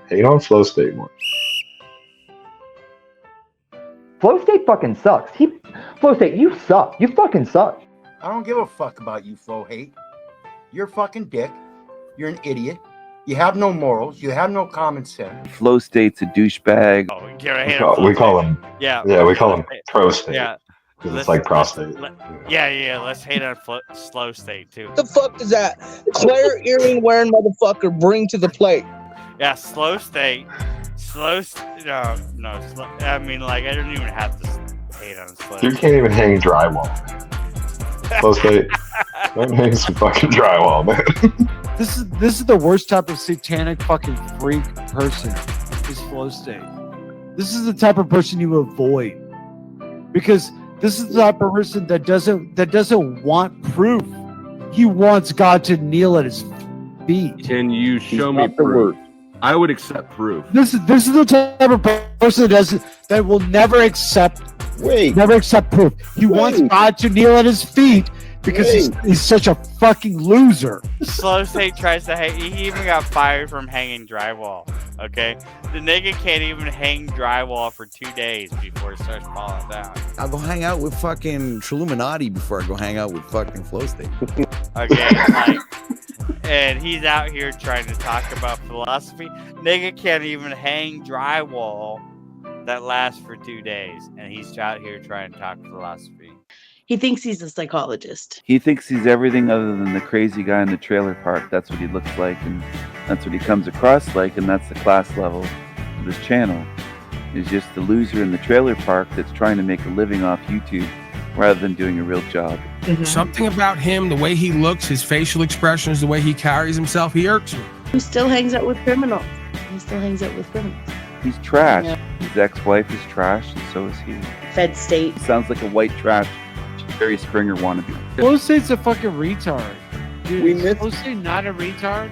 Hate on Flow State more. Flow State fucking sucks. Flow State, you suck. You fucking suck. I don't give a fuck about you, Flow Hate. You're a fucking dick. You're an idiot. You have no morals. You have no common sense. Flow State's a douchebag. Oh, we call him. Yeah. Yeah, we call him Pro State. Yeah. Because it's like prostate. Yeah. Let's hate on Slow State too. The fuck does that Claire earring wearing motherfucker bring to the plate? Yeah, Slow State. No. I mean, like, I don't even have to hate on Slow State. You can't even hang drywall. Flow State, don't hang some fucking drywall, man. This is the worst type of satanic fucking freak person. Is Flow State. This is the type of person you avoid, because this is the type of person that doesn't want proof. He wants God to kneel at his feet. Can you show me proof? I would accept proof. This is the type of person that will never accept proof. He wants God to kneel at his feet because he's such a fucking loser. Slow State tries to hang. He even got fired from hanging drywall. Okay, the nigga can't even hang drywall for 2 days before it starts falling down. I'll go hang out with fucking Illuminati before I go hang out with fucking Flow State. Okay, and he's out here trying to talk about philosophy. Nigga can't even hang drywall that lasts for 2 days, and he's out here trying to talk philosophy. He thinks he's a psychologist. He thinks he's everything other than the crazy guy in the trailer park. That's what he looks like, and that's what he comes across like, and that's the class level of this channel. He's just the loser in the trailer park that's trying to make a living off YouTube rather than doing a real job. Mm-hmm. Something about him, the way he looks, his facial expressions, the way he carries himself, he irks me. He still hangs out with criminals. He's trash. Yeah. His ex-wife is trash, and so is he. Fed State. He sounds like a white trash Jerry Springer wannabe. Flow State's a fucking retard. Dude, is Flow State not a retard?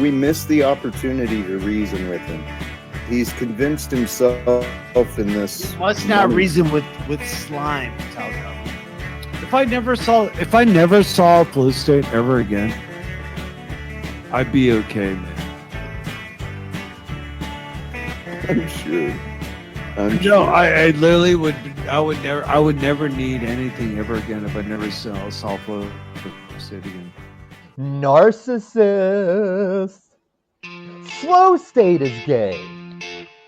We missed the opportunity to reason with him. He's convinced himself in this. You must not reason with slime, Talco. If I never saw Flow State ever again, I'd be okay, man. I'm sure. I literally would. I would never need anything ever again if I never saw Flow State again. Narcissist. Flow State is gay.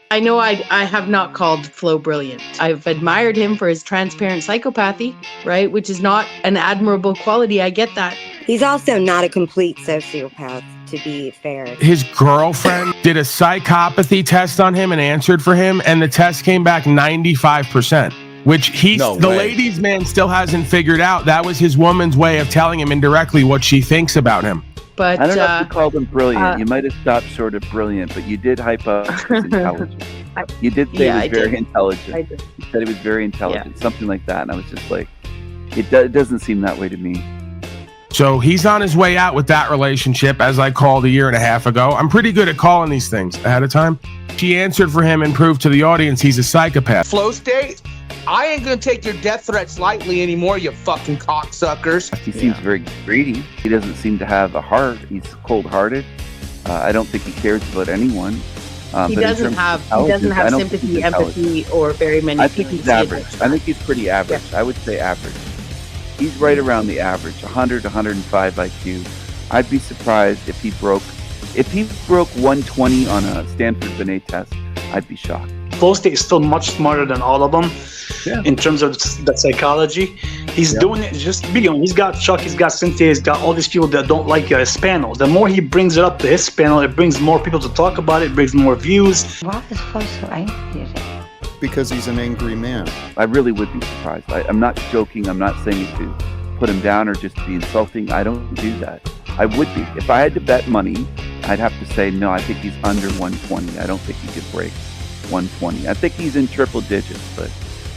I know I have not called Flo brilliant. I've admired him for his transparent psychopathy, right? Which is not an admirable quality. I get that. He's also not a complete sociopath, to be fair. His girlfriend did a psychopathy test on him and answered for him, and the test came back 95%, which the ladies' man still hasn't figured out. That was his woman's way of telling him indirectly what she thinks about him. But I don't know if you called him brilliant. You might have stopped short of brilliant, but you did hype up his intelligence. You did say he was very intelligent. You said he was very intelligent, something like that. And I was just like, it doesn't seem that way to me. So he's on his way out with that relationship, as I called a year and a half ago. I'm pretty good at calling these things ahead of time. She answered for him and proved to the audience he's a psychopath. Flow State, I ain't gonna take your death threats lightly anymore, you fucking cocksuckers. He seems very greedy. He doesn't seem to have a heart. He's cold-hearted. I don't think he cares about anyone. He doesn't have sympathy, empathy, or very many. I think he's average. I think he's pretty average. Yeah. I would say average. He's right around the average, 100, 105 IQ. I'd be surprised if he broke 120 on a Stanford Binet test. I'd be shocked. Flow State is still much smarter than all of them in terms of the psychology. He's doing it just beyond. He's got Chuck, he's got Cynthia, he's got all these people that don't like his panel. The more he brings it up to his panel, it brings more people to talk about it, brings more views. Why is Flo so angry? Because he's an angry man. I really would be surprised. I'm not joking. I'm not saying it to put him down or just to be insulting. I don't do that. I would be. If I had to bet money, I'd have to say, no, I think he's under 120. I don't think he could break 120. I think he's in triple digits, but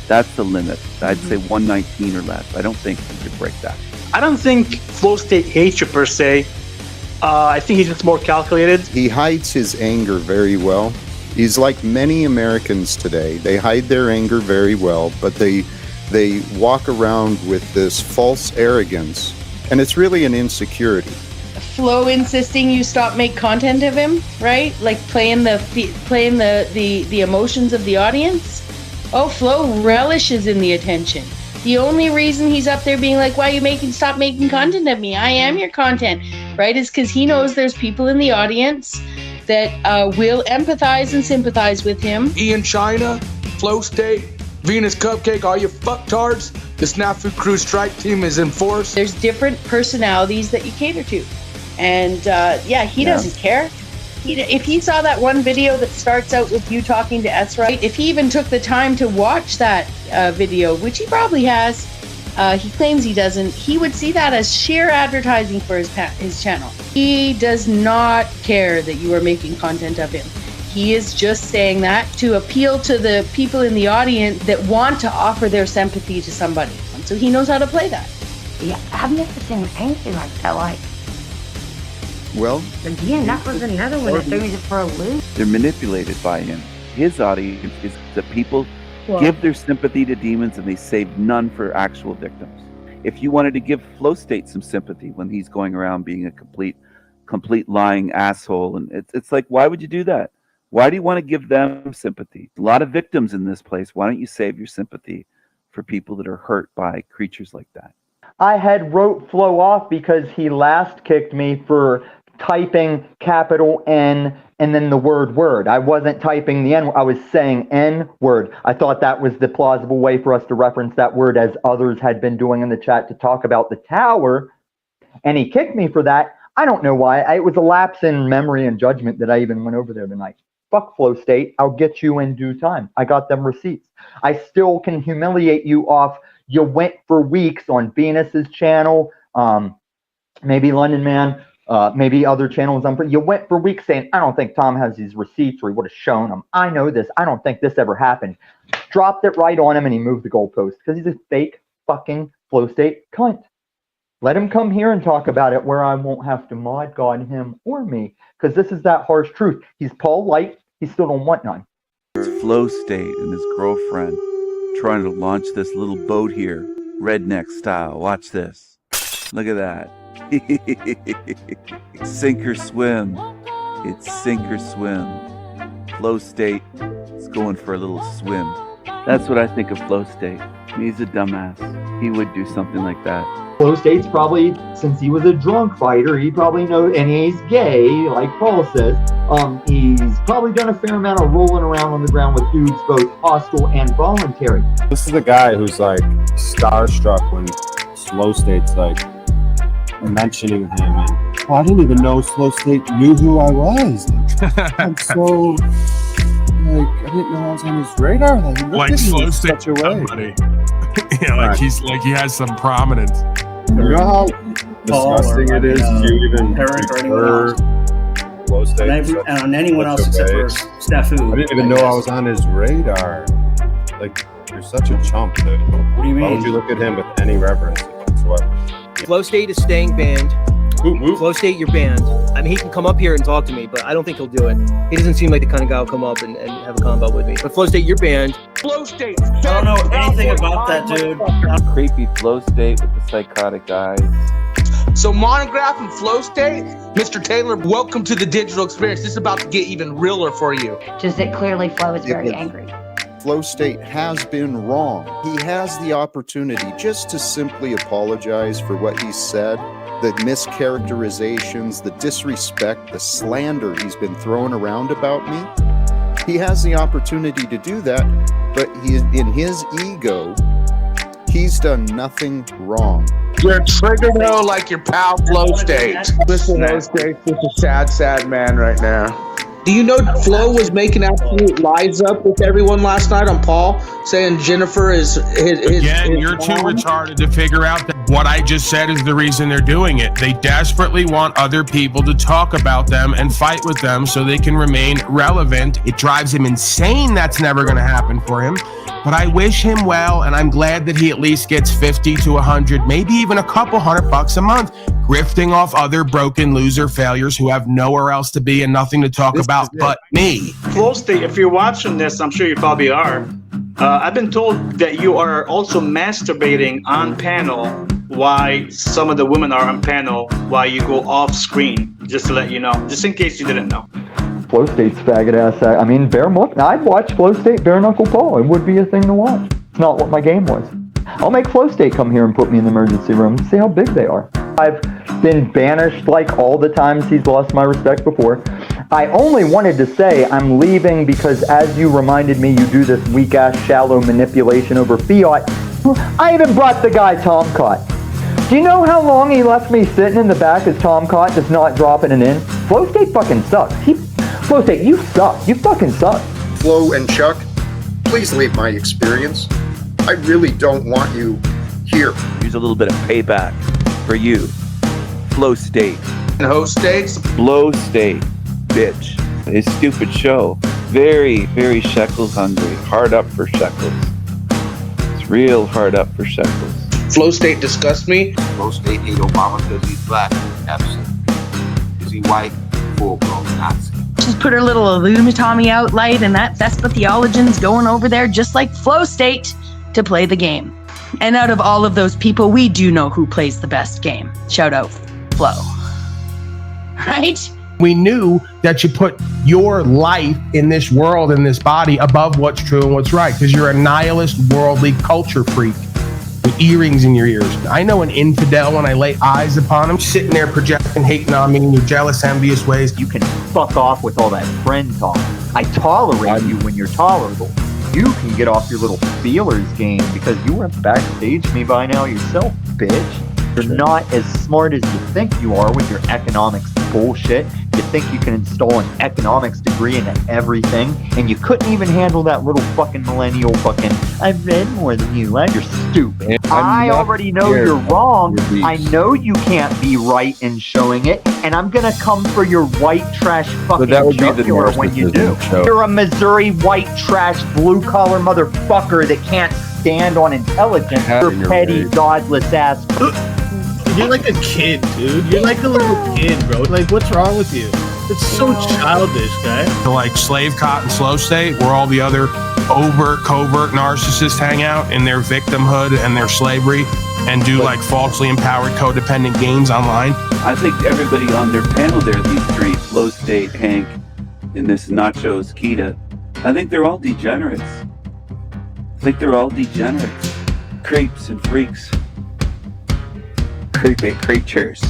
that's the limit. I'd say 119 or less. I don't think he could break that. I don't think Flow State hates you per se. I think he's just more calculated. He hides his anger very well. He's like many Americans today. They hide their anger very well, but they walk around with this false arrogance, and it's really an insecurity. Flo insisting you stop make content of him, right? Like playing the emotions of the audience. Oh, Flo relishes in the attention. The only reason he's up there being like, why are you stop making content of me? I am your content, right? Is because he knows there's people in the audience that will empathize and sympathize with him. Ian China, Flow State, Venus Cupcake, all you fucktards. The Snafu Crew strike team is in force. There's different personalities that you cater to. And he doesn't care. If he saw that one video that starts out with you talking to Ezra, if he even took the time to watch that video, which he probably has, he claims he doesn't, he would see that as sheer advertising for his channel. He does not care that you are making content of him. He is just saying that to appeal to the people in the audience that want to offer their sympathy to somebody. And so he knows how to play that. Yeah, I've never seen anything like that. Like, well, again, that was another one that threw me for a loop. They're manipulated by him. His audience is the people give their sympathy to demons and they save none for actual victims. If you wanted to give Flow State some sympathy when he's going around being a complete lying asshole, and it's like, why would you do that? Why do you want to give them sympathy? A lot of victims in this place. Why don't you save your sympathy for people that are hurt by creatures like that? I had wrote Flo off because he last kicked me for typing capital N and then the word. I wasn't typing the N, I was saying N word. I thought that was the plausible way for us to reference that word, as others had been doing in the chat to talk about the tower. And he kicked me for that. I don't know why. It was a lapse in memory and judgment that I even went over there tonight. Fuck Flow State. I'll get you in due time. I got them receipts. I still can humiliate you off. You went for weeks on Venus's channel, maybe London Man, maybe other channels. You went for weeks saying, I don't think Tom has these receipts, or he would have shown them. I know this. I don't think this ever happened. Dropped it right on him, and he moved the goalpost because he's a fake fucking Flow State cunt. Let him come here and talk about it where I won't have to mod God him or me, because this is that harsh truth. He's Paul Light. He still don't want none. It's Flow State and his girlfriend trying to launch this little boat here, redneck style. Watch this. Look at that. Sink or swim. It's sink or swim. Flow State is going for a little swim. That's what I think of Flow State. He's a dumbass. He would do something like that. Flow State's probably, since he was a drunk fighter, he probably knows, and he's gay, like Paul says, he's probably done a fair amount of rolling around on the ground with dudes, both hostile and voluntary. This is the guy who's like starstruck when Flow State's like mentioning him, and I didn't even know Flow State knew who I was. I'm so I didn't know I was on his radar. Like Flow State, somebody. Yeah, like he's like he has some prominence. You know how disgusting it is to even refer Flow State and anyone else except for Snafu. I didn't even know I was on his radar. Like, you're such a chump, dude. What do you mean? Why would you look at him with any reverence whatsoever? Flow State is staying banned. Flow State, you're banned. I mean, he can come up here and talk to me, but I don't think he'll do it. He doesn't seem like the kind of guy who'll come up and have a combo with me. But Flow State, you're banned. Flow State. I don't know anything about that, dude. Creepy Flow State with the psychotic eyes. So Monograph and Flow State, Mr. Taylor, welcome to the digital experience. This is about to get even realer for you. Just that clearly Flo is very angry. Flow State has been wrong. He has the opportunity just to simply apologize for what he said, the mischaracterizations, the disrespect, the slander he's been throwing around about me. He has the opportunity to do that, but in his ego, he's done nothing wrong. You're triggered though, like your pal Flow State. Listen, Flow State, this is a sad, sad man right now. Do you know Flo was making absolute lies up with everyone last night on Paul, saying Jennifer is his Again, you're too retarded to figure out that what I just said is the reason they're doing it. They desperately want other people to talk about them and fight with them so they can remain relevant. It drives him insane. That's never going to happen for him. But I wish him well, and I'm glad that he at least gets 50 to 100, maybe even a couple $100 a month, grifting off other broken loser failures who have nowhere else to be and nothing to talk about but me. Flow State, if you're watching this, I'm sure you probably are. I've been told that you are also masturbating on panel why some of the women are on panel, why you go off screen, just to let you know, just in case you didn't know. Flow State's faggot ass. I mean, I'd watch Flow State bare knuckle Paul. It would be a thing to watch. It's not what my game was. I'll make Flow State come here and put me in the emergency room and see how big they are. I've been banished like all the times he's lost my respect before. I only wanted to say I'm leaving because, as you reminded me, you do this weak-ass shallow manipulation over fiat. I even brought the guy Tom Cott. Do you know how long he left me sitting in the back as Tom Cott just not dropping it in? Flow State fucking sucks. Flow State, you suck. You fucking suck. Flo and Chuck, please leave my experience. I really don't want you here. Use a little bit of payback for you. Flow State. And host states? Flow State, bitch. His stupid show. Very, very Shekels hungry. Hard up for Shekels. It's real hard up for Shekels. Flow State disgusts me. Flow State hate Obama because he's black. Absolutely. Is he white? Full-blown Nazi. She's put her little Illuminati out light, and that Vespa theologian's going over there just like Flow State to play the game. And out of all of those people, we do know who plays the best game. Shout out Flo. Right? We knew that you put your life in this world, in this body, above what's true and what's right, because you're a nihilist, worldly culture freak with earrings in your ears. I know an infidel when I lay eyes upon him, sitting there projecting, hating on me in your jealous, envious ways. You can fuck off with all that friend talk. I tolerate you when you're tolerable. You can get off your little feelers game because you went backstage me by now yourself, bitch. You're not as smart as you think you are with your economics bullshit. You think you can install an economics degree into everything, and you couldn't even handle that little fucking millennial fucking, I've read more than you, and you're stupid. I already know you're wrong. I know you can't be right in showing it, and I'm gonna come for your white trash fucking jugular when you do. You're a Missouri white trash blue collar motherfucker that can't stand on intelligence. You're petty, godless ass. You're like a kid, dude. You're like a little kid, bro. Like, what's wrong with you? It's so childish, guy. Like Slave Cott and Slow State, where all the other overt, covert narcissists hang out in their victimhood and their slavery and do like falsely empowered codependent games online. I think everybody on their panel there, these three, Flow State, Hank, and this Nachos, Kita, I think they're all degenerates. Creeps and freaks. Creepy creatures.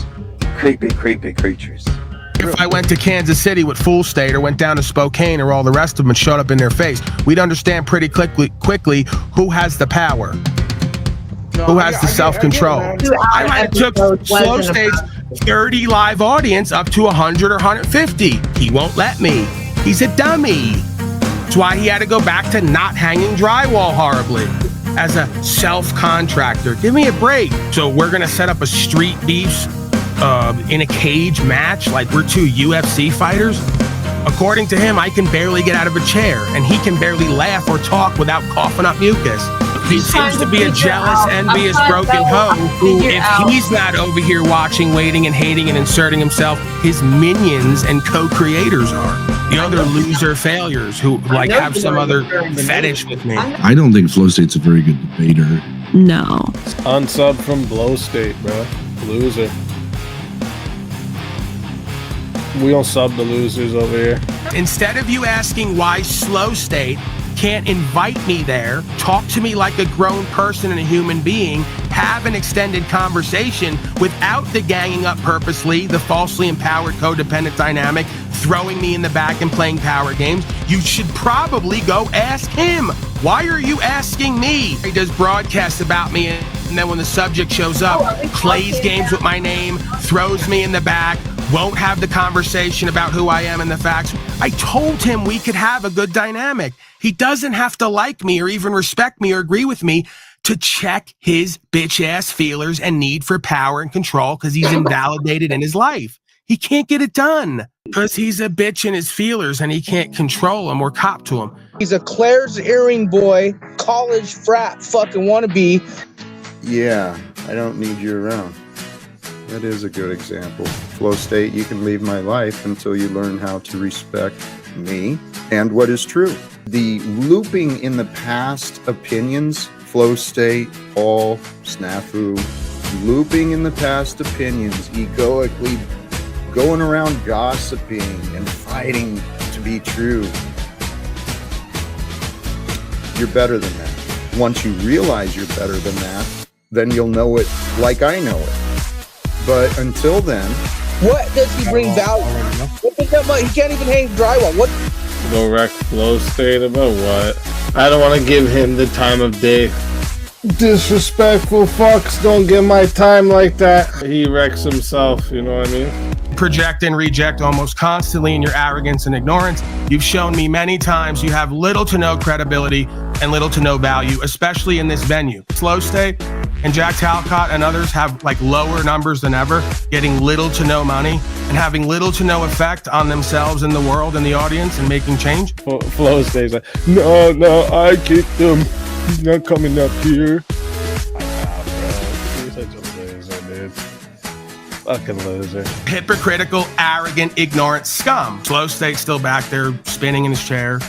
If I went to Kansas City with Full State or went down to Spokane or all the rest of them and showed up in their face, we'd understand pretty quickly who has the power, who has the self-control. I took Slow State's 30 live audience up to 100 or 150. He won't let me. He's a dummy. That's why he had to go back to not hanging drywall horribly. As a self-contractor, give me a break. So we're gonna set up a street beefs in a cage match like we're two UFC fighters? According to him, I can barely get out of a chair, and he can barely laugh or talk without coughing up mucus. He seems to be a jealous, envious, broken hoe who, if he's not over here watching, waiting, and hating and inserting himself, his minions and co-creators are. The other loser failures who like have some other fetish with me. I don't think Flow State's a very good debater. No. Unsub from Blow State, bro. Loser. We don't sub the losers over here. Instead of you asking why Slow State can't invite me there, talk to me like a grown person and a human being, have an extended conversation without the ganging up purposely, the falsely empowered codependent dynamic, throwing me in the back and playing power games, you should probably go ask him. Why are you asking me? He does broadcasts about me, and then when the subject shows up, plays games with my name, throws me in the back, won't have the conversation about who I am and the facts. I told him we could have a good dynamic. He doesn't have to like me or even respect me or agree with me to check his bitch ass feelers and need for power and control because he's invalidated in his life. He can't get it done because he's a bitch in his feelers and he can't control them or cop to them. He's a Claire's earring boy, college frat fucking wannabe. Yeah, I don't need you around. That is a good example. Flow State, you can leave my life until you learn how to respect me and what is true. The looping in the past opinions, Flow State, Paul, Snafu, looping in the past opinions, egoically going around gossiping and fighting to be true. You're better than that. Once you realize you're better than that, then you'll know it like I know it. But until then, what does he bring value? What does that much? He can't even hang drywall. What? Go wreck Flow State about what? I don't want to give him the time of day. Disrespectful fucks don't get my time like that. He wrecks himself, you know what I mean? Project and reject almost constantly in your arrogance and ignorance. You've shown me many times you have little to no credibility and little to no value, especially in this venue. Flow State and Jack Talcott and others have like lower numbers than ever, getting little to no money and having little to no effect on themselves and the world and the audience and making change. Flow State's like, no, I kicked him. He's not coming up here. You're such a loser, dude. Fucking loser. Hypocritical, arrogant, ignorant scum. Flow State's still back there spinning in his chair.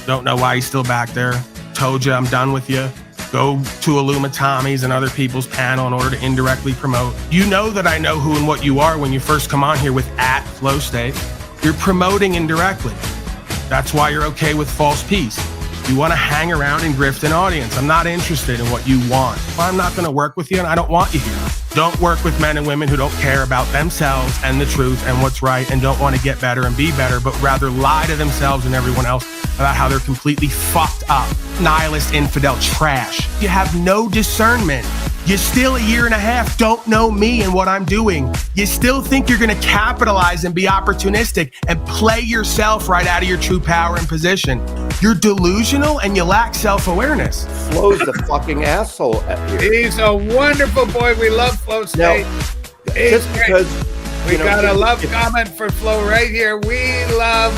Don't know why he's still back there. Told you I'm done with you. Go to Illuma Tommy's and other people's panel in order to indirectly promote. You know that I know who and what you are when you first come on here with @Flow State. You're promoting indirectly. That's why you're okay with false peace. You want to hang around and grift an audience. I'm not interested in what you want. Well, I'm not going to work with you and I don't want you here. Don't work with men and women who don't care about themselves and the truth and what's right and don't want to get better and be better, but rather lie to themselves and everyone else about how they're completely fucked up, nihilist, infidel trash. You have no discernment. You still a year and a half don't know me and what I'm doing. You still think you're going to capitalize and be opportunistic and play yourself right out of your true power and position. You're delusional and you lack self-awareness. Flo's the fucking asshole at here. He's a wonderful boy. We love Flow State. Just because we got a love comment for Flo right here. We love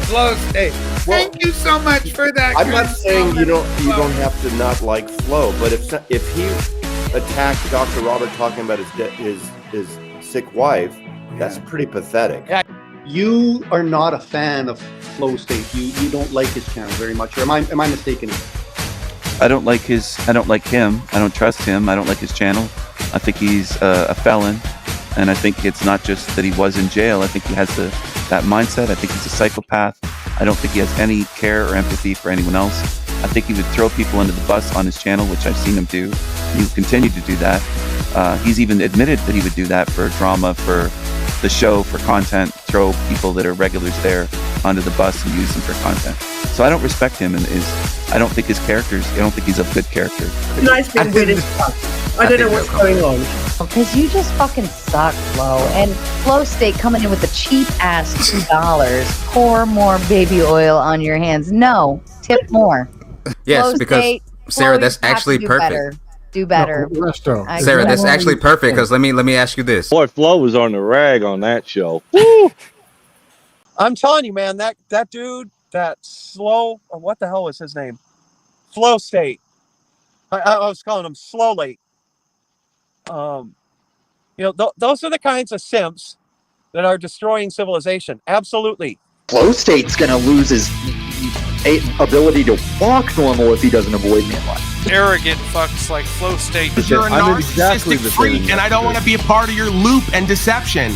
Flow State. Well, thank you so much for that. I'm not saying you don't have to not like Flo, but if he attacked Dr. Robert talking about his sick wife, that's pretty pathetic. You are not a fan of Flow State. You don't like his channel very much. Or am I mistaken? I don't like him. I don't trust him. I don't like his channel. I think he's a felon. And I think it's not just that he was in jail. I think he has that mindset. I think he's a psychopath. I don't think he has any care or empathy for anyone else. I think he would throw people under the bus on his channel, which I've seen him do. He would continue to do that. He's even admitted that he would do that for drama, for the show, for content, throw people that are regulars there under the bus and use them for content. So I don't respect him, and I don't think I don't think he's a good character. Nice being good as fuck. I don't know what's going on. Because you just fucking suck, Flo. And Flow State coming in with the cheap ass $2. Pour more baby oil on your hands. No, tip more. Yes, Flow because State, Sarah, Flo, that's you have actually to do perfect. better. Do better. Sarah, that's actually perfect because let me ask you this. Boy, Flo was on the rag on that show. I'm telling you, man, that dude, that slow, what the hell was his name? Flow State. I was calling him Slowly. Those are the kinds of simps that are destroying civilization. Absolutely. Flow State's gonna lose his ability to walk normal if he doesn't avoid me in life. Arrogant fucks like Flow State. You're a narcissistic freak, and I don't want to be a part of your loop and deception.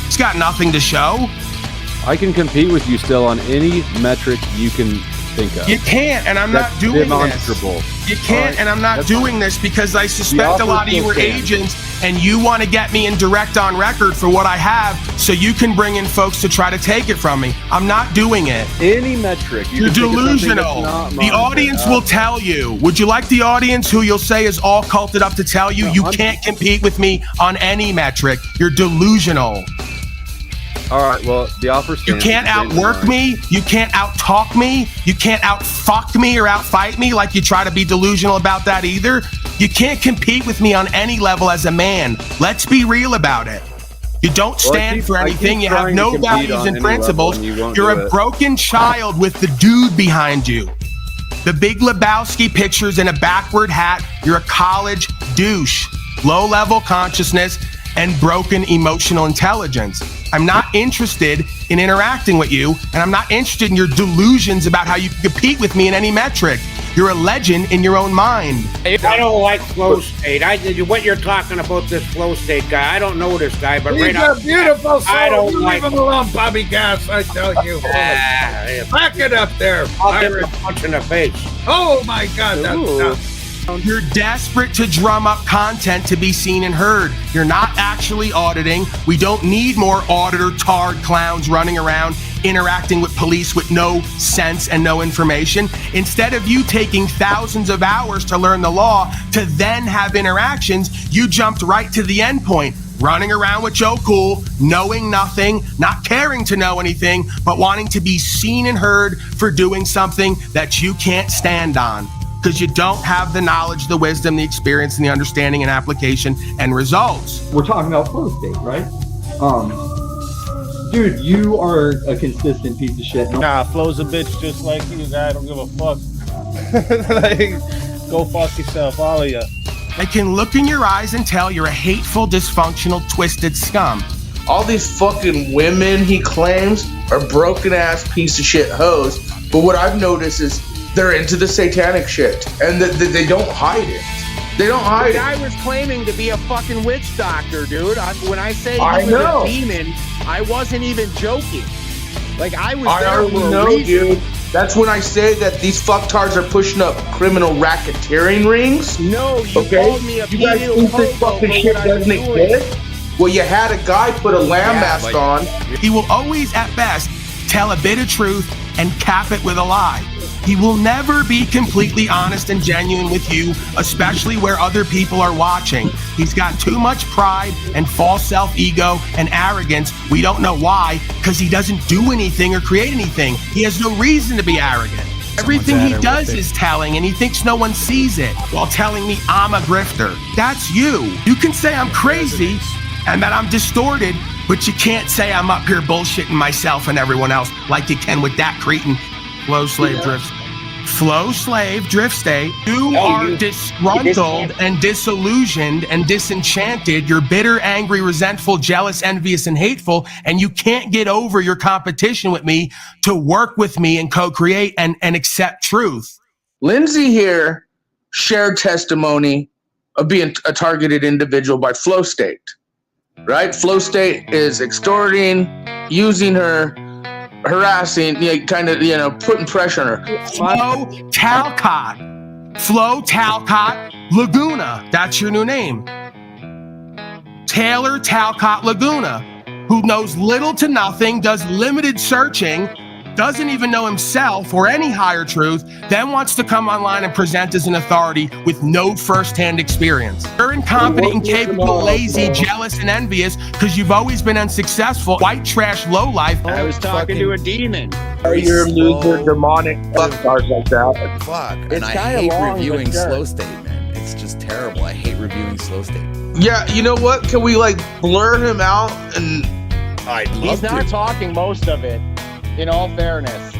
It's got nothing to show. I can compete with you still on any metric you can think of. You can't, and I'm not doing demonstrable. this. You can't, and I'm not doing this because I suspect a lot of you were agents, and you want to get me in direct on record for what I have, so you can bring in folks to try to take it from me. I'm not doing it. Any metric. You're delusional. The audience will tell you. Would you like the audience who you'll say is all culted up to tell you you can't compete with me on any metric? You're delusional. All right, well, the offer stands. You can't outwork me. You can't out-talk me. You can't out-fuck me or out-fight me like you try to be delusional about that either. You can't compete with me on any level as a man. Let's be real about it. You don't stand for anything. You have no values and principles. You're a broken child with the dude behind you. The Big Lebowski pictures in a backward hat. You're a college douche. Low-level consciousness and broken emotional intelligence. I'm not interested in interacting with you, and I'm not interested in your delusions about how you can compete with me in any metric. You're a legend in your own mind. I don't like Flow State. What you're talking about, this Flow State guy, I don't know this guy, but he's a beautiful soul. I don't you like leave him alone, Bobby Gas, I tell you. Back it up there. I'll give him a punch in the face. Oh my God, that's tough. You're desperate to drum up content to be seen and heard. You're not actually auditing. We don't need more auditor-tarred clowns running around interacting with police with no sense and no information. Instead of you taking thousands of hours to learn the law to then have interactions, you jumped right to the end point. Running around with Joe Cool, knowing nothing, not caring to know anything, but wanting to be seen and heard for doing something that you can't stand on. Because you don't have the knowledge, the wisdom, the experience, and the understanding and application and results. We're talking about Flow State, right? Dude, you are a consistent piece of shit. Nah, Flow's a bitch just like you, guy. I don't give a fuck. Like, go fuck yourself, all of you. I can look in your eyes and tell you're a hateful, dysfunctional, twisted scum. All these fucking women he claims are broken ass piece of shit hoes. But what I've noticed is they're into the satanic shit, and they don't hide it. They don't hide it. The guy was claiming to be a fucking witch doctor, dude. When I say he was a demon, I wasn't even joking. Like, I was there for a reason. Dude. That's when I say that these fucktards are pushing up criminal racketeering rings. No, you called me a you guys think this fucking shit doesn't exist? Well, you had a guy put a lamb mask on. He will always, at best, tell a bit of truth and cap it with a lie. He will never be completely honest and genuine with you, especially where other people are watching. He's got too much pride and false self-ego and arrogance. We don't know why, because he doesn't do anything or create anything. He has no reason to be arrogant. Everything he does is telling, and he thinks no one sees it, while telling me I'm a grifter. That's you. You can say I'm crazy and that I'm distorted, but you can't say I'm up here bullshitting myself and everyone else like you can with that cretin. Flow Slave Drift. Flow Slave Drift State. You are disgruntled and disillusioned and disenchanted. You're bitter, angry, resentful, jealous, envious, and hateful, and you can't get over your competition with me to work with me and co-create and accept truth. Lindsay here shared testimony of being a targeted individual by Flow State, right? Flow State is extorting, using her, harassing, kind of, putting pressure on her. Flo Talcott. Flo Talcott Laguna. That's your new name. Taylor Talcott Laguna, who knows little to nothing, does limited searching, doesn't even know himself or any higher truth, then wants to come online and present as an authority with no firsthand experience. You're incompetent, incapable, lazy, jealous, and envious because you've always been unsuccessful, white trash lowlife. I was talking to a demon. You're loser, demonic fuckstars like that. Fuck. It's And I kinda hate long, reviewing but sure. Slow State, man. It's just terrible. I hate reviewing Slow State. Yeah, you know what? Can we blur him out? And He's not talking most of it, in all fairness.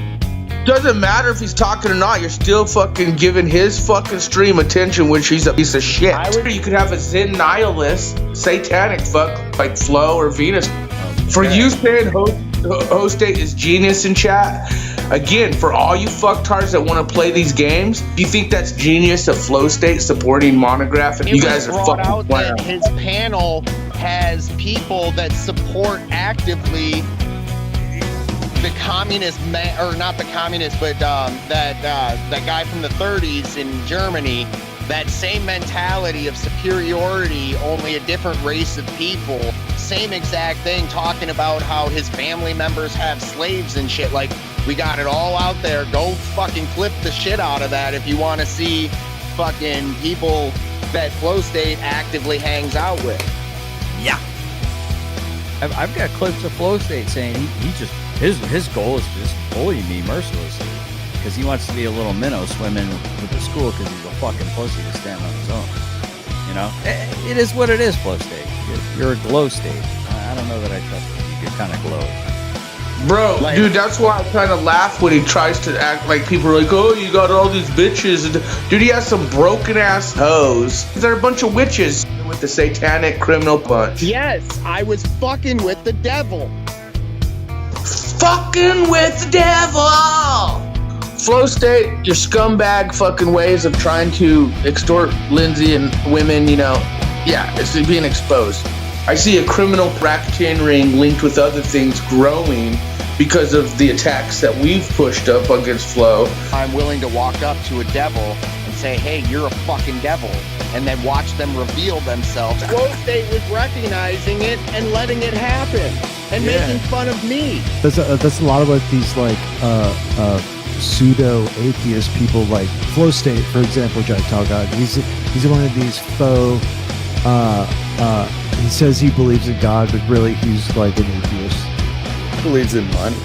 doesn't matter if he's talking or not. You're still fucking giving his fucking stream attention, which he's a piece of shit. You could have a Zen nihilist, satanic fuck like Flo or Venus. For you saying Host State is genius in chat, again, for all you fucktards that want to play these games, do you think that's genius of Flow State supporting Monograph? And you guys are fucking out playing. that his panel has people that support actively the communist, or not the communist, but that guy from the 30s in Germany. That same mentality of superiority, only a different race of people. Same exact thing, talking about how his family members have slaves and shit. Like, we got it all out there. Go fucking clip the shit out of that if you want to see fucking people that Flow State actively hangs out with. Yeah. I've got clips of Flow State saying he just his goal is to just bully me mercilessly because he wants to be a little minnow swimming with the school because he's a fucking pussy to stand on his own. You know, it is what it is. Flow State. You're a glow state. I don't know that I trust you. You're kind of glow. Bro, dude, that's why I kind of laugh when he tries to act like people are like, oh, you got all these bitches. Dude, he has some broken ass hoes. They're a bunch of witches with the satanic criminal punch. Yes, I was fucking with the devil. Fucking with the devil! Flow State, your scumbag fucking ways of trying to extort Lindsay and women, it's being exposed. I see a criminal racketeering ring linked with other things growing because of the attacks that we've pushed up against Flo. I'm willing to walk up to a devil and say, hey, you're a fucking devil, and then watch them reveal themselves. Flow State was recognizing it and letting it happen and making fun of me. That's a lot of what these pseudo atheist people like Flow State, for example. Jack Talgod, he's one of these faux. He says he believes in God, but really he's like an atheist. He believes in money.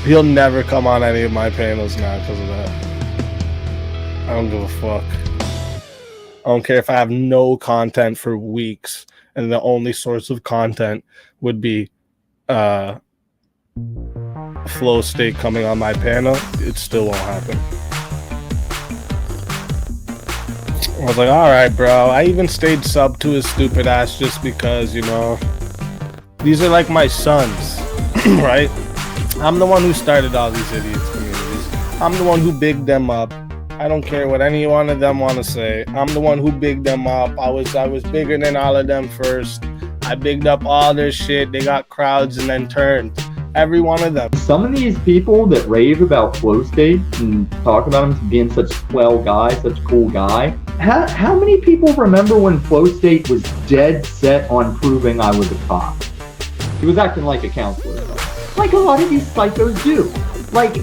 He'll never come on any of my panels now because of that. I don't give a fuck. I don't care if I have no content for weeks and the only source of content would be Flow State coming on my panel. It still won't happen. I was like, all right, bro. I even stayed sub to his stupid ass just because, these are like my sons, right? I'm the one who started all these idiots communities. I'm the one who bigged them up. I don't care what any one of them want to say. I'm the one who bigged them up. I was bigger than all of them first. I bigged up all their shit. They got crowds and then turned. Every one of them. Some of these people that rave about Flow State and talk about him being such a swell guy, such a cool guy. How many people remember when Flow State was dead set on proving I was a cop? He was acting like a counselor, like a lot of these psychos do. Like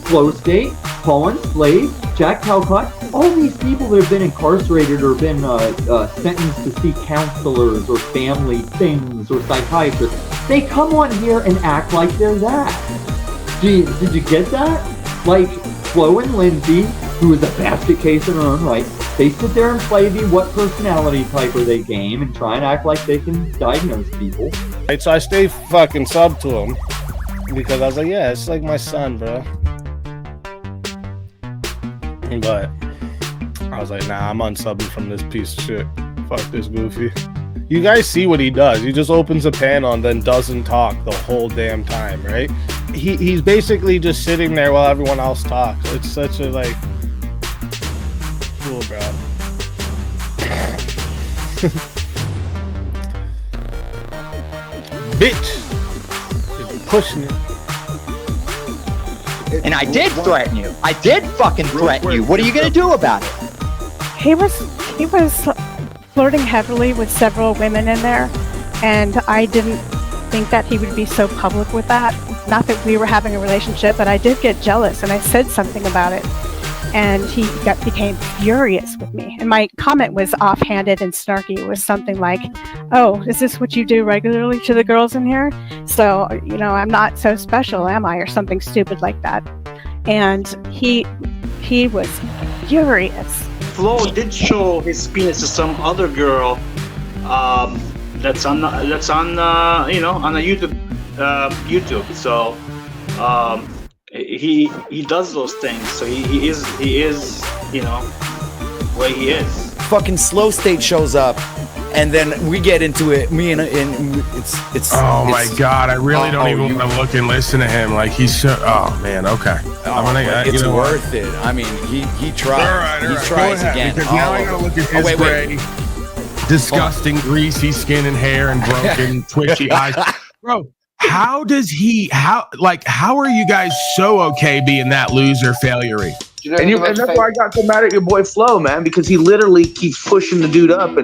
Flow State, Paul Slade, Jack Talcott, all these people that have been incarcerated or been sentenced to see counselors or family things or psychiatrists, they come on here and act like they're that. Did you get that? Like Flo and Lindsay, who is a basket case in her own right, they sit there and play the what personality type are they game and try and act like they can diagnose people. Right, so I stay fucking sub to him because I was like, yeah, it's like my son, bro. But I was like, nah, I'm unsubbing from this piece of shit. Fuck this goofy. You guys see what he does. He just opens a panel and then doesn't talk the whole damn time, right? He's basically just sitting there while everyone else talks. It's such a cool, bro. Bitch! You're pushing it. And I did threaten you. I did fucking threaten you. What are you gonna do about it? He was flirting heavily with several women in there, and I didn't think that he would be so public with that. Not that we were having a relationship, but I did get jealous, and I said something about it, and he became furious with me. And my comment was offhanded and snarky. It was something like, "Oh, is this what you do regularly to the girls in here? So, I'm not so special, am I?" Or something stupid like that. And he was furious. Flo did show his penis to some other girl. That's on a YouTube. So he does those things. So he is where he is. Fucking Slow State shows up, and then we get into it. Me and it's. Oh my god! I really don't even want to look and listen to him. Like he's so. Oh man. Okay. It's worth it. I mean, he tries. All right, he tries again. Because now I gotta look at his gray, disgusting, greasy skin and hair and broken, twitchy eyes. Bro, how are you guys so okay being that loser failure-y? And that's why I got so mad at your boy Flo, man, because he literally keeps pushing the dude up.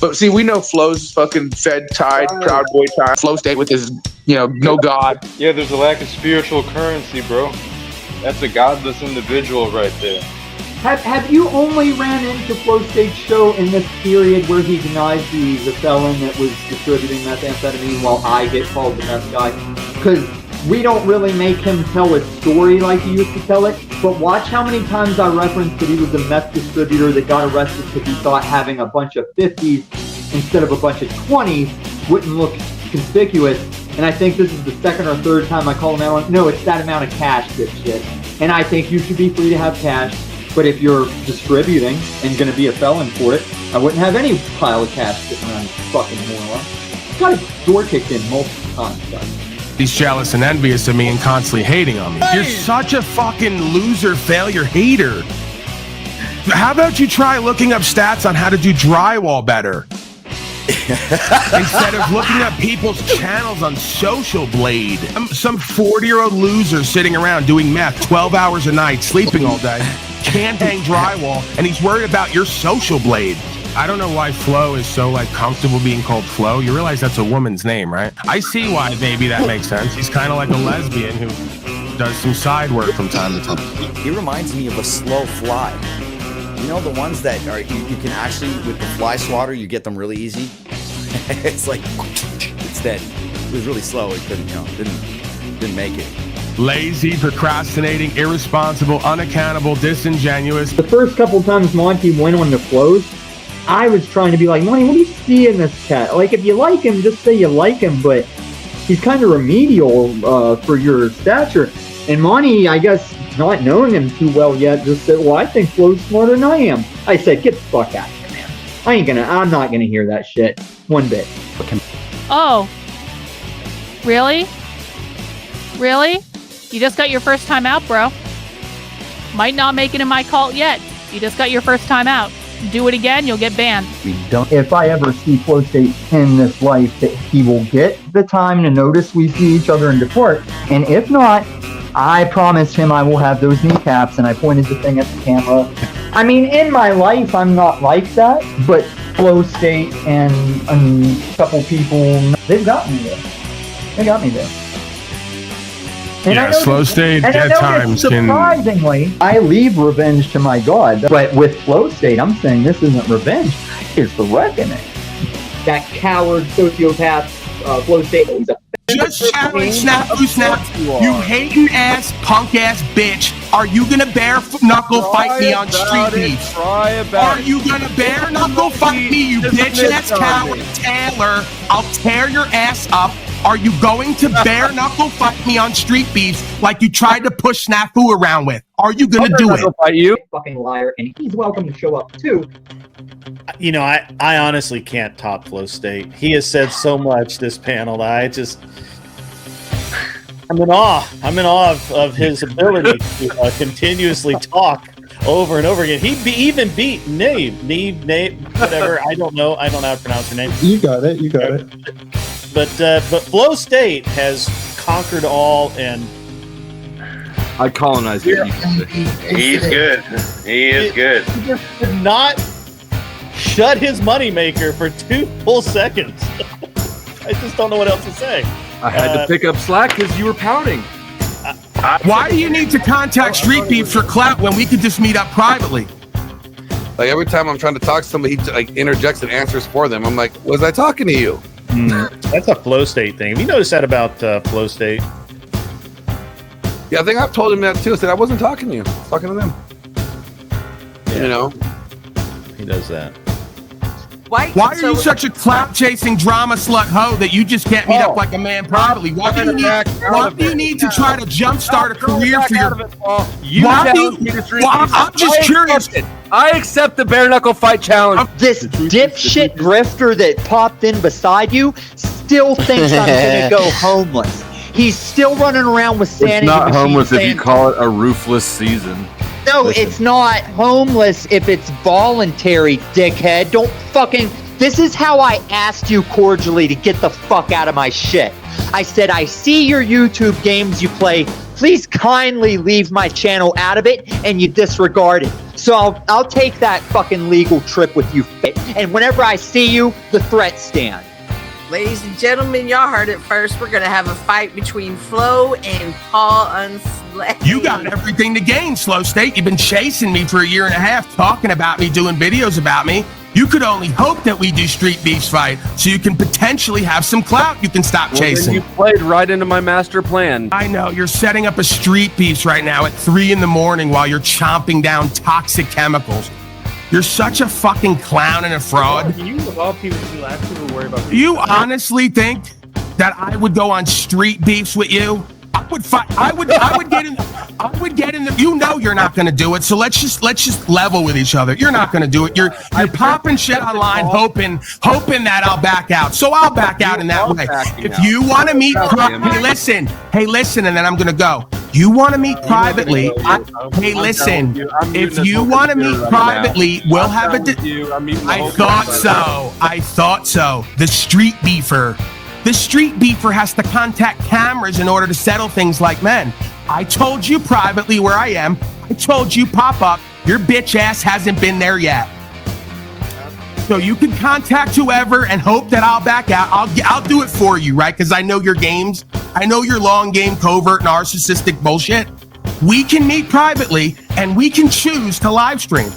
But see, we know Flo's fucking Fed tied, Proud Boy tied. Flow State with his, no God. Yeah, there's a lack of spiritual currency, bro. That's a godless individual right there. Have you only ran into Flow State's show in this period where he denies the felon that was distributing methamphetamine while I get called the meth guy? Because we don't really make him tell a story like he used to tell it, but watch how many times I referenced that he was a meth distributor that got arrested because he thought having a bunch of 50s instead of a bunch of 20s wouldn't look conspicuous. And I think this is the second or third time I call him out. No, it's that amount of cash, dipshit. And I think you should be free to have cash. But if you're distributing and going to be a felon for it, I wouldn't have any pile of cash sitting around, you fucking moron. Got his door kicked in multiple times, guys. He's jealous and envious of me and constantly hating on me. You're such a fucking loser, failure, hater. How about you try looking up stats on how to do drywall better? Instead of looking up people's channels on Social Blade. Some 40-year-old loser sitting around doing meth 12 hours a night, sleeping all day, can't hang drywall, and he's worried about your Social Blade. I don't know why Flo is so comfortable being called Flo. You realize that's a woman's name, right? I see why maybe that makes sense. He's kind of like a lesbian who does some side work from time to time. He reminds me of a slow fly. You know the ones that are you can actually with the fly swatter you get them really easy. It's like it's dead. It was really slow. It couldn't, didn't make it. Lazy, procrastinating, irresponsible, unaccountable, disingenuous. The first couple times Monty went on the flows, I was trying to be like, Monty, what do you see in this cat? Like, if you like him, just say you like him, but he's kind of remedial for your stature. And Monty, I guess, not knowing him too well yet, just said, well, I think Flo's smarter than I am. I said, get the fuck out of here, man. I'm not gonna hear that shit one bit. Oh. Really? Really? You just got your first time out, bro. Might not make it in my cult yet. You just got your first time out. Do it again, you'll get banned. If I ever see Flow State in this life, that he will get the time to notice we see each other in deport. And if not, I promised him I will have those kneecaps, and I pointed the thing at the camera. I mean, in my life, I'm not like that, but Flow State and a couple people, they've got me there. They got me there. And yeah, Flow State at times can... Surprisingly, I leave revenge to my God. But with Flow State, I'm saying this isn't revenge. It's the reckoning. That coward, sociopath, Flow State was a... Just challenge Snafu Snap. You hating ass, punk ass bitch. Are you gonna bare knuckle fight me on Street Beef? Are you gonna bare knuckle fight me, you bitch ass coward Taylor? I'll tear your ass up. Are you going to bare knuckle fight me on Street Beef like you tried to push Snafu around with? Are you gonna do it? Fight you, fucking liar, and he's welcome to show up too. You know, I honestly can't top Flow State. He has said so much this panel that I'm in awe. I'm in awe of his ability to continuously talk over and over again. He even beat Nave, whatever. I don't know how to pronounce her name. You got it. But Flow State has conquered all, and I colonized it. He's good. He is good. He just did not shut his moneymaker for 2 full seconds. I just don't know what else to say. I had to pick up slack because you were pouting. Why do you need to contact Street Beef for clout when we could just meet up privately? Like every time I'm trying to talk to somebody, he interjects and answers for them. I'm like, was I talking to you? That's a Flow State thing. Have you noticed that about Flow State? Yeah, I think I've told him that too. I said I wasn't talking to you. I was talking to them. Yeah. You know? He does that. Why are you such a clout-chasing drama slut hoe that you just can't meet up like a man privately? Why do you need to try to jumpstart a career for your... I'm just curious. I accept the bare knuckle fight challenge. This dipshit grifter that popped in beside you still thinks I'm gonna go homeless. He's still running around with sanity. It's not homeless if you call it a roofless season. No, it's not homeless if it's voluntary, dickhead. Don't fucking... This is how I asked you cordially to get the fuck out of my shit. I said, I see your YouTube games you play. Please kindly leave my channel out of it, and you disregard it. So I'll take that fucking legal trip with you, and whenever I see you, the threats stand. Ladies and gentlemen, y'all heard it first. We're going to have a fight between Flo and Paul Unslay. You got everything to gain, Slow State. You've been chasing me for a year and a half, talking about me, doing videos about me. You could only hope that we do Street Beef's fight so you can potentially have some clout you can stop chasing. You played right into my master plan. I know. You're setting up a Street Beefs right now at 3 a.m. while you're chomping down toxic chemicals. You're such a fucking clown and a fraud. You of all people who actually worry about... You honestly think that I would go on Street Beefs with you I would fight. I would get in. I would get in the. You know you're not going to do it. So let's just level with each other. You're not going to do it. You're popping shit online, hoping that I'll back out. So I'll back out in that way. If you want to meet, hey, listen, and then I'm going to go. You want to meet privately? Hey, listen. If you want to meet privately, we'll have a. I thought so. The street beefer. The street beefer has to contact cameras in order to settle things like men. I told you privately where I am. I told you pop up. Your bitch ass hasn't been there yet. So you can contact whoever and hope that I'll back out. I'll do it for you, right? Because I know your games. I know your long game, covert, narcissistic bullshit. We can meet privately and we can choose to live stream,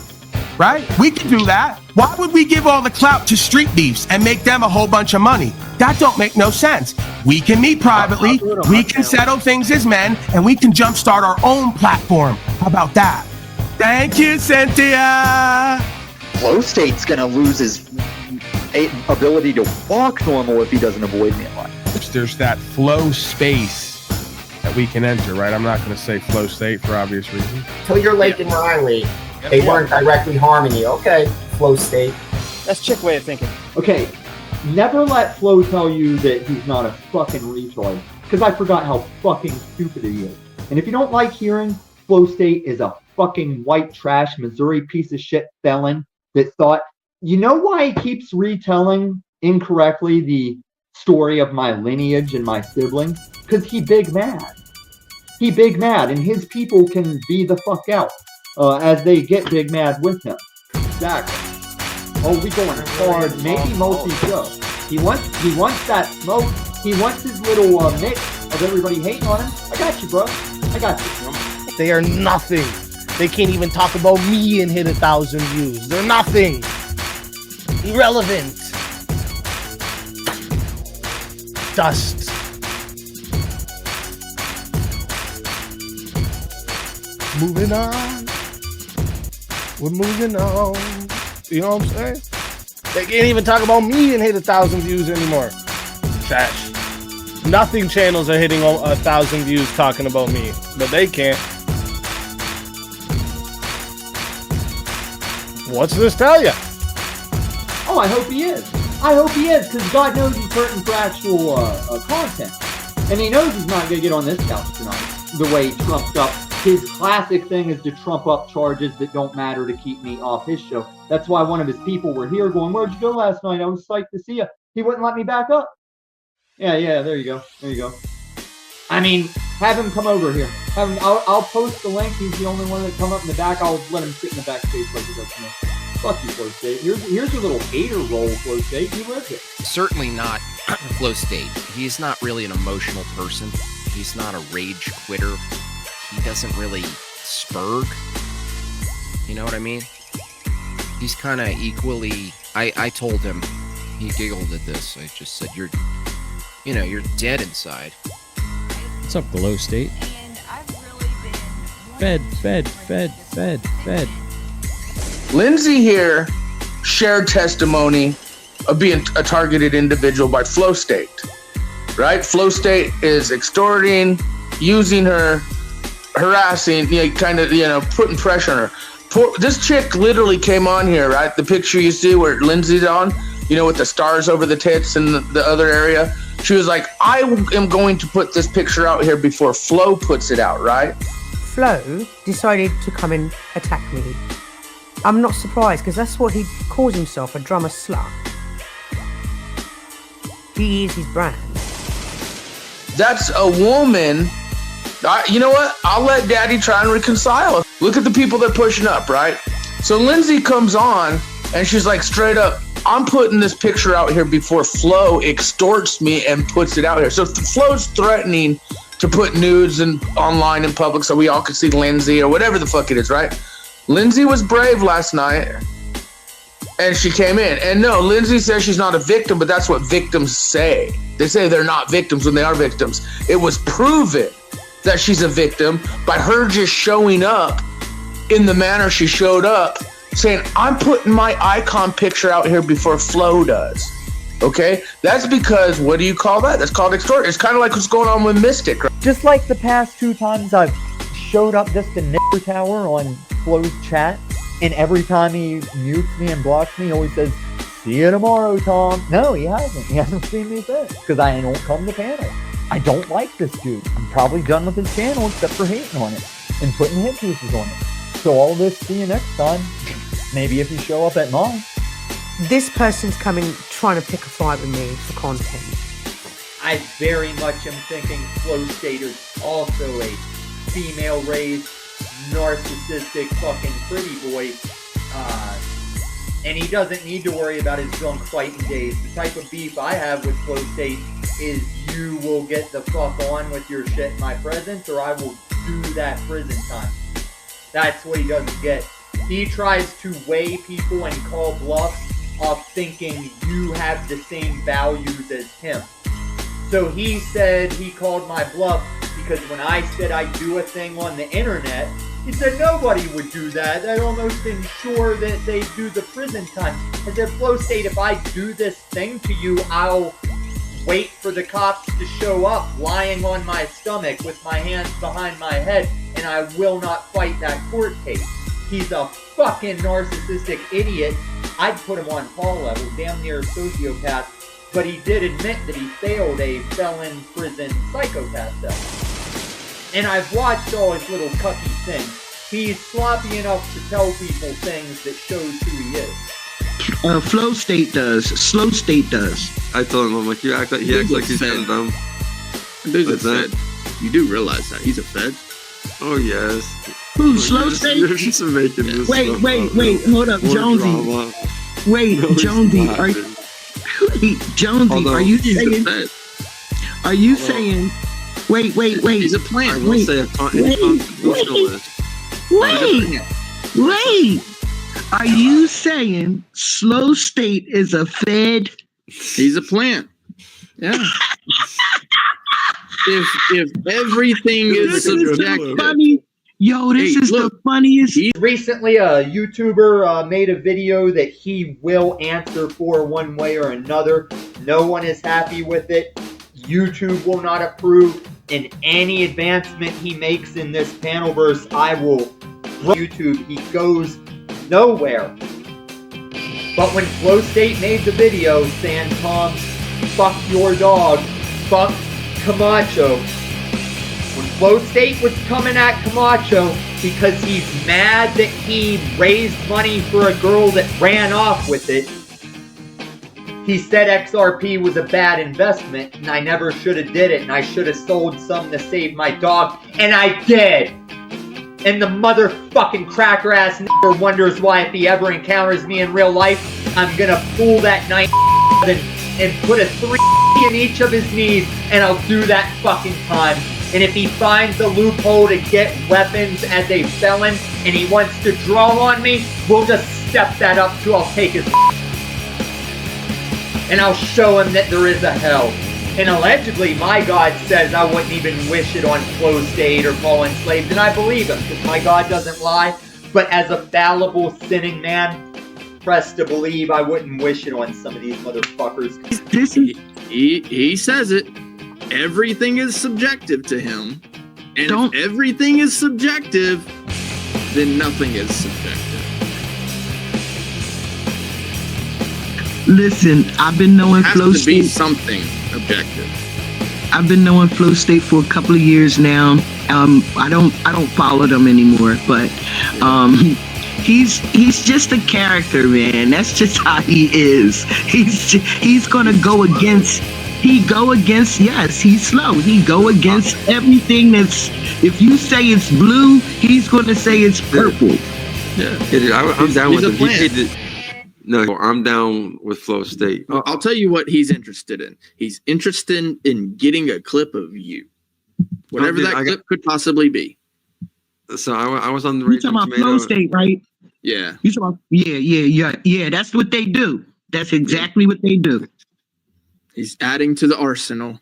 right? We can do that. Why would we give all the clout to street beefs and make them a whole bunch of money? That don't make no sense. We can meet privately, we can settle things as men, and we can jumpstart our own platform. How about that? Thank you, Cynthia. Flow State's gonna lose his ability to walk normal if he doesn't avoid me a lot. There's that flow space that we can enter, right? I'm not going to say flow state for obvious reasons. Till you're Lake and Riley, they weren't directly harming you. Okay, flow state. That's chick way of thinking. Okay, never let Flo tell you that he's not a fucking retard, because I forgot how fucking stupid he is. And if you don't like hearing, Flow State is a fucking white trash Missouri piece of shit felon that thought, you know why he keeps retelling incorrectly the story of my lineage and my siblings? Because he big mad. He big mad, and his people can be the fuck out as they get big mad with him. Exactly. Oh, we going hard. Maybe multi go. He wants that smoke. He wants his little mix of everybody hating on him. I got you, bro. I got you. They are nothing. They can't even talk about me and hit 1,000 views. They're nothing. Irrelevant. Dust. Moving on. We're moving on. You know what I'm saying? They can't even talk about me and hit 1,000 views anymore. Trash. Nothing channels are hitting 1,000 views talking about me, but they can't. What's this tell you? Oh, I hope he is. I hope he is, because God knows he's hurting for actual content. And he knows he's not going to get on this couch tonight, the way he trumped up. His classic thing is to trump up charges that don't matter to keep me off his show. That's why one of his people were here going, "Where'd you go last night? I was psyched to see you." He wouldn't let me back up. Yeah, there you go. There you go. I mean, have him come over here. Have him, I'll post the link. He's the only one that come up in the back. I'll let him sit in the backstage like he does me. Fuck you, Flow State. Here's your little hater role, Flow State. You lived it. Certainly not Flow State. He's not really an emotional person. He's not a rage quitter. He doesn't really spurg. You know what I mean? He's kind of equally... I told him, he giggled at this. I just said, you're dead inside. What's up, Glow State? Fed. Lindsay here shared testimony of being a targeted individual by Flow State, right? Flow State is extorting, using her, harassing, putting pressure on her. This chick literally came on here, right? The picture you see where Lindsay's on, with the stars over the tits and the other area. She was like, I am going to put this picture out here before Flo puts it out, right? Flo decided to come and attack me. I'm not surprised, because that's what he calls himself, a drummer slut. He is his brand. That's a woman. You know what? I'll let Daddy try and reconcile. Look at the people they're pushing up, right? So Lindsay comes on, and she's like, straight up, I'm putting this picture out here before Flo extorts me and puts it out here. So Flo's threatening to put nudes online in public so we all could see Lindsay or whatever the fuck it is, right? Lindsay was brave last night, and she came in. And no, Lindsay says she's not a victim, but that's what victims say. They say they're not victims when they are victims. It was proven that she's a victim by her just showing up in the manner she showed up, saying, I'm putting my icon picture out here before Flo does. Okay, that's because what do you call that? That's called extort. It's kind of like what's going on with Mystic. Just like the past 2 times I've showed up just to Nipper Tower on Flo's chat, and every time he mutes me and blocks me, he always says, "See you tomorrow, Tom." No, he hasn't. He hasn't seen me since, because I don't come to panel. I don't like this dude. I'm probably done with his channel except for hating on it and putting hit pieces on it. So all this, see you next time. Maybe if you show up at mine. This person's trying to pick a fight with me for content. I very much am thinking Flow State is also a female-raised, narcissistic fucking pretty boy. And he doesn't need to worry about his drunk fighting days. The type of beef I have with Flow State is you will get the fuck on with your shit in my presence, or I will do that prison time. That's what he doesn't get. He tries to weigh people and call bluffs off thinking you have the same values as him. So he said he called my bluff because when I said I'd do a thing on the internet, he said nobody would do that. I'd almost ensure that they do the prison time. I said, Flow State, if I do this thing to you, I'll wait for the cops to show up lying on my stomach with my hands behind my head, and I will not fight that court case. He's a fucking narcissistic idiot. I'd put him on Paul level, damn near a sociopath, but he did admit that he failed a felon prison psychopath test. And I've watched all his little cucky things. He's sloppy enough to tell people things that shows who he is. Flow State does. Slow State does. I told him, I'm like, he acts like he's having dumb. Dude's a fed. You do realize that he's a fed? Oh yes. Who? Slow State? You're just making this. Wait. Hold up, Jonesy. Wait, Jonesy. Are you saying? Are you saying? Wait. He's a plant. I will say a constitutionalist. Wait. Are you saying Slow State is a fed? He's a plant. Yeah. if everything is subjective. Funny. Yo, this is the funniest. Recently, a YouTuber made a video that he will answer for one way or another. No one is happy with it. YouTube will not approve. And any advancement he makes in this panelverse, I will YouTube. He goes nowhere. But when Flow State made the video saying, Tom, fuck your dog, fuck Camacho, when Flow State was coming at Camacho because he's mad that he raised money for a girl that ran off with it, he said XRP was a bad investment and I never should have did it and I should have sold some to save my dog, and I did. And the motherfucking cracker ass nigger wonders why if he ever encounters me in real life, I'm gonna pull that knife and put a 3 in each of his knees, and I'll do that fucking time. And if he finds a loophole to get weapons as a felon and he wants to draw on me, we'll just step that up to I'll take his and I'll show him that there is a hell. And allegedly, my God says I wouldn't even wish it on Flow State or Paul Enslaved, and I believe him, because my God doesn't lie. But as a fallible, sinning man, pressed to believe I wouldn't wish it on some of these motherfuckers. He says it. Everything is subjective to him. And if everything is subjective, then nothing is subjective. Listen, I've been knowing Flow State. Be something objective. I've been knowing Flow State for a couple of years now. I don't follow them anymore, but he's just a character, man. That's just how he is. He's gonna go against. Yes, he's slow. He go against everything that's. If you say it's blue, he's gonna say it's purple. Yeah, I'm down with him. No, I'm down with Flow State. I'll tell you what he's interested in. He's interested in getting a clip of you. Whatever clip could possibly be. So I was on the radio. You talking about Flow State, right? Yeah. You talking about, yeah. That's what they do. That's exactly what they do. He's adding to the arsenal.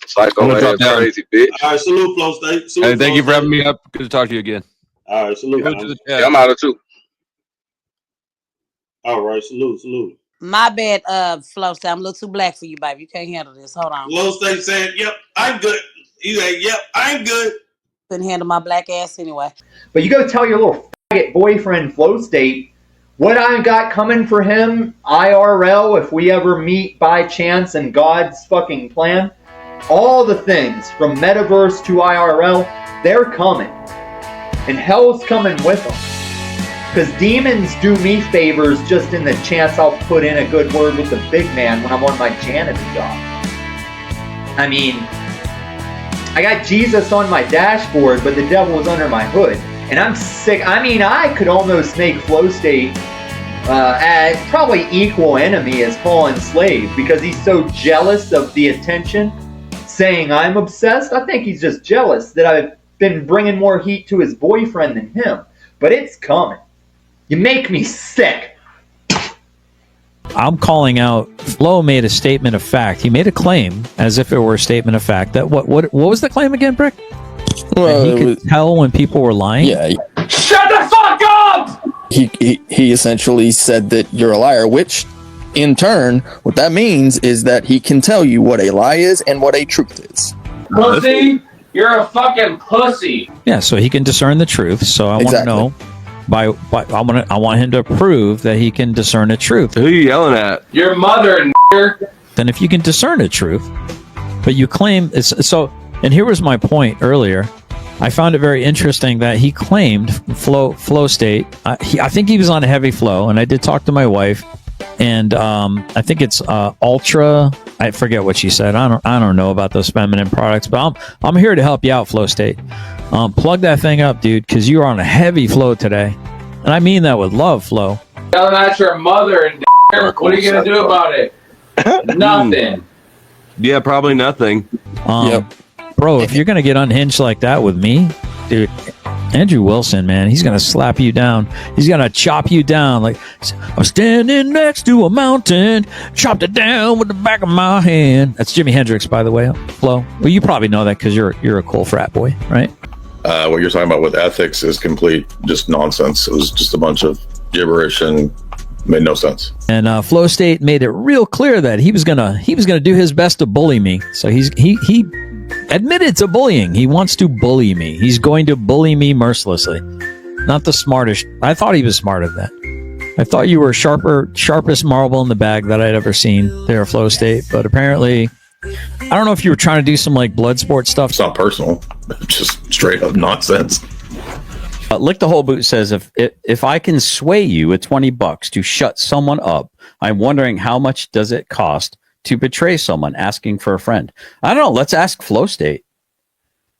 Psycho ass crazy bitch. All right, salute Flow State. Hey, thank you for having me up. Good to talk to you again. All right, salute. Yeah, I'm out of too. All right, salute. My bad, Flo State. I'm a little too black for you, baby. You can't handle this. Hold on. Flo State said, "Yep, I'm good." He said, "Yep, I'm good." Couldn't handle my black ass anyway. But you go tell your little faggot boyfriend, Flow State, what I got coming for him IRL if we ever meet by chance in God's fucking plan. All the things from metaverse to IRL, they're coming. And hell's coming with them. Because demons do me favors just in the chance I'll put in a good word with the big man when I'm on my janitor job. I mean, I got Jesus on my dashboard, but the devil is under my hood. And I'm sick. I mean, I could almost make Flow State probably equal enemy as Paul Slave because he's so jealous of the attention, saying I'm obsessed. I think he's just jealous that I've been bringing more heat to his boyfriend than him. But it's coming. You make me sick. I'm calling out. Flo made a statement of fact. He made a claim as if it were a statement of fact. That what was the claim again, Brick? Well, he could tell when people were lying. Yeah. Shut the fuck up! He essentially said that you're a liar, which in turn, what that means is that he can tell you what a lie is and what a truth is. Pussy, you're a fucking pussy. Yeah, so he can discern the truth. So I want to know. I want him to prove that he can discern the truth. Who are you yelling at? Your mother, Then if you can discern the truth, but you claim it's so. And here was my point earlier. I found it very interesting that he claimed flow state. I think he was on a heavy flow, and I did talk to my wife, and I think it's ultra. I forget what she said. I don't know about those feminine products, but I'm here to help you out, Flow State. Plug that thing up, dude, because you're on a heavy flow today, and I mean that with love, Flo. Yelling at your mother and what are you gonna do about it? Nothing. Yeah, probably nothing. Bro, if you're gonna get unhinged like that with me, dude, Andrew Wilson, man, he's gonna slap you down. He's gonna chop you down. Like, I'm standing next to a mountain, chopped it down with the back of my hand. That's Jimi Hendrix, by the way, Flo. Well, you probably know that because you're a cool frat boy, right? What you're talking about with ethics is complete just nonsense. It was just a bunch of gibberish and made no sense. And Flow State made it real clear that he was gonna do his best to bully me. So he admitted to bullying. He wants to bully me. He's going to bully me mercilessly. Not the smartest. I thought he was smart of that. I thought you were sharpest marble in the bag that I'd ever seen there at Flow State. But apparently, I don't know if you were trying to do some like blood sport stuff. It's not personal. It's just straight up nonsense. Lick the Whole Boot says, if I can sway you with $20 to shut someone up, I'm wondering how much does it cost to betray someone asking for a friend? I don't know. Let's ask Flow State.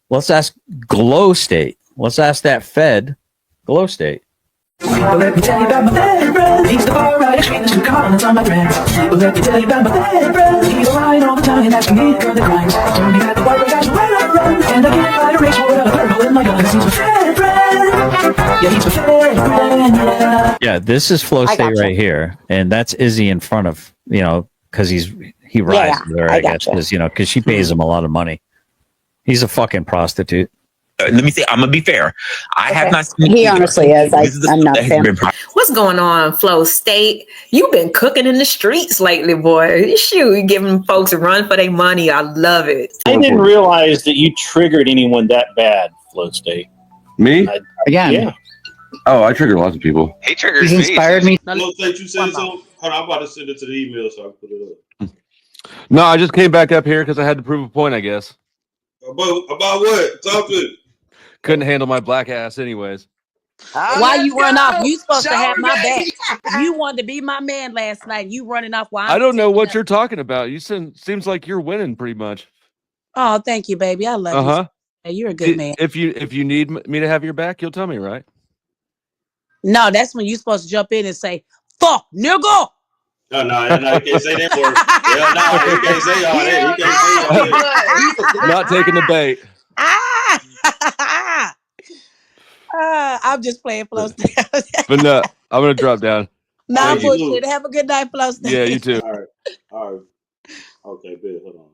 Let's ask Glow State. Let's ask that Fed Glow State. Let me tell you about my bad brother. He's the far right extremist who comments on my rants. Let me tell you about my bad brother. He's lying all the time, asking me for the crimes. Told me that the white guys run, and I can't fight a race war without a purple in my gun. 'Cause he's my bad brother. Yeah, he's my bad brother. Yeah, this is Flow State right here, and that's Izzy in front of, because he rises her, I guess, because she pays him a lot of money. He's a fucking prostitute. Let me say, I'm gonna be fair. I have not seen. He honestly is. I'm not fair. What's going on, Flow State? You've been cooking in the streets lately, boy. Shoot, you giving folks a run for their money. I love it. I didn't realize that you triggered anyone that bad, Flow State. Me? Again. Yeah. Oh, I triggered lots of people. He triggered He's inspired me. Flo State, you said something? Hold on, I'm about to send it to the email so I can put it up. No, I just came back up here because I had to prove a point, I guess. About what? Talk to me. Couldn't handle my black ass anyways. Why you run off? You supposed to have my back. You wanted to be my man last night. You running off while I don't know what you're talking about. You seems like you're winning pretty much. Oh, thank you, baby. I love you. Hey, you're a good man. If you need me to have your back, you'll tell me, right? No, that's when you're supposed to jump in and say, "Fuck, nigga." No, you can't say that word. Yeah, no, you can't say all that. You can't say all that. Not taking the bait. I'm just playing, Flow State. But no, I'm gonna drop down. No bullshit. Have a good night, Flow State. Yeah, you too. All right. Okay, good. Hold on.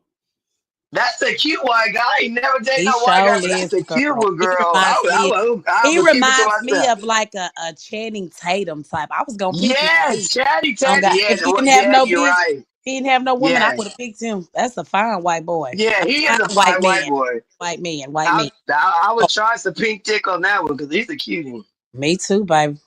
That's the cute white guy. He never dated He no white guy, sure but that's is, the cute girl. one, girl. He I reminds me of like a Channing Tatum type. I was gonna pick him. Yes, Chatty Oh, Tatum. God. Yeah, If he didn't have no you're bitch, right. he didn't have no woman, I Yeah. would have picked him. That's a fine white boy. Yeah, he is a Fine fine white boy. White man. I would try some pink dick on that one because he's a cutie. Me too, baby.